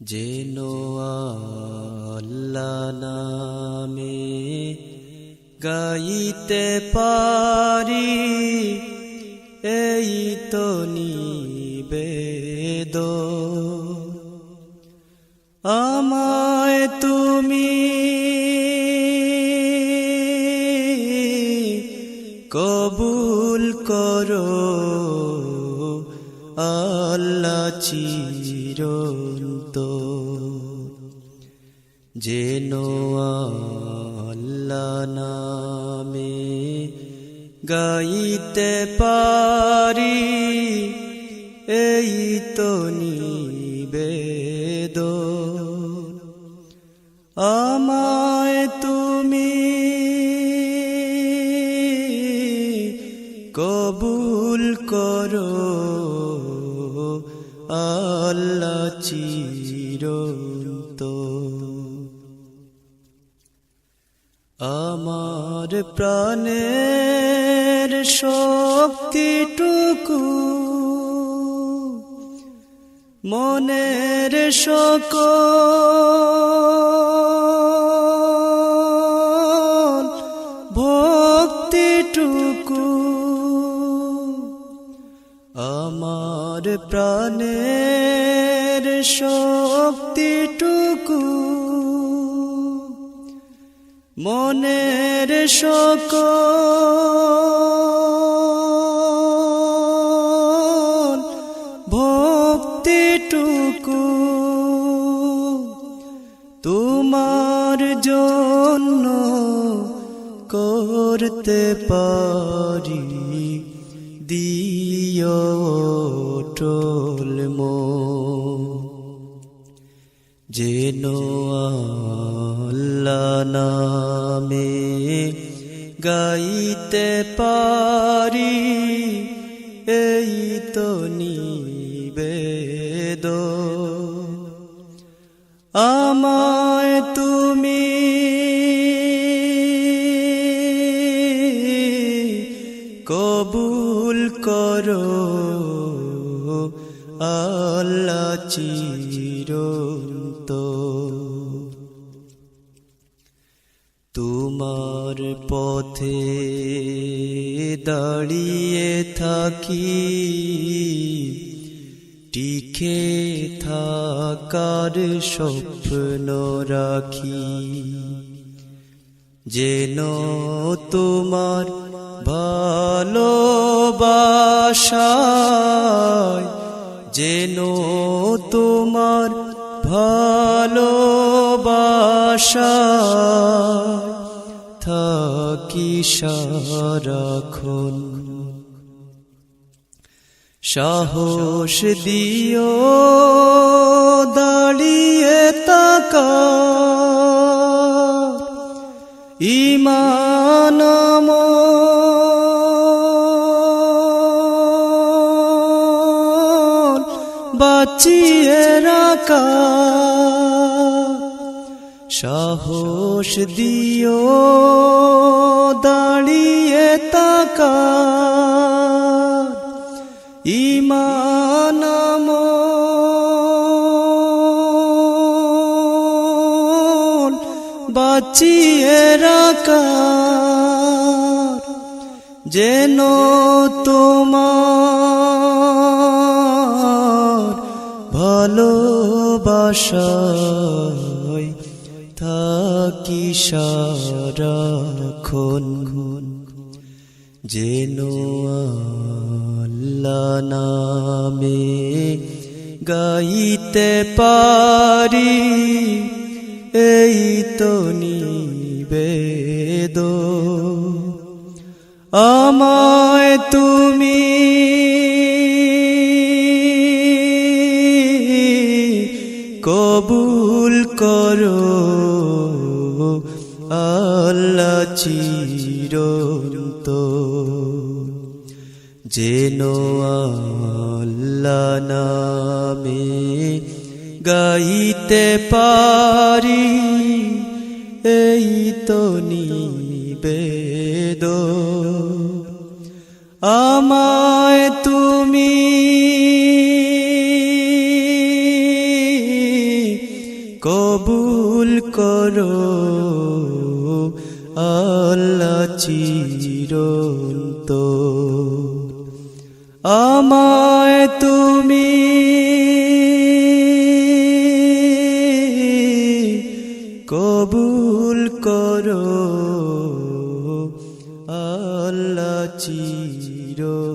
যেন আল্লাহ নামে গাইতে পারি, এই তো নিবেদন। আমায় তুমি কবুল করো আল্লাহ চিরন্তন। যেন আল্লাহ নামে গাইতে পারি, এই তো নিবেদন। আমায় তুমি কবুল করো আল্লাহ চিরন্তন। আমার প্রাণের শক্তিটুকু, মনের সকল ভক্তিটুকু, আমার প্রাণের শক্তিটুকু, মনের সকল ভক্তিটুকু তোমার জন্য করতে পারি, দিও অটল মন। যেন আল্লাহ নামে গাইতে পারি, এই তো নিবেদন। আমায় তুমি কবুল করো আল্লাহ চিরন্তন। তোমার পথে দাঁড়িয়ে থাকি, টিকে থাকার স্বপ্ন রাখি। যেন তোমার ভালোবাসায়, যেন তোমার ভালোবাসায় থাকি সারাক্ষণ। সাহস দিও দাঁড়িয়ে থাকার, ঈমান আমল বাঁচিয়ে রাখার। সাহস দিও দাঁড়িয়ে থাকার, ঈমান আমল বাঁচিয়ে রাখার। যেন তোমার ভালোবাসায় থাকি সারাক্ষণ। যেন আল্লাহ নামে গাইতে পারি, এই তো নিবেদন। আমায় তুমি কবুল করো আল্লাহ চিরন্তন। যেন আল্লাহ নামে গাইতে পারি, এই তো নিবেদন। আমায় তুমি কবুল করো আল্লাহ চিরন্তন। আমায় তুমি কবুল করো আল্লাহ চিরন্তন।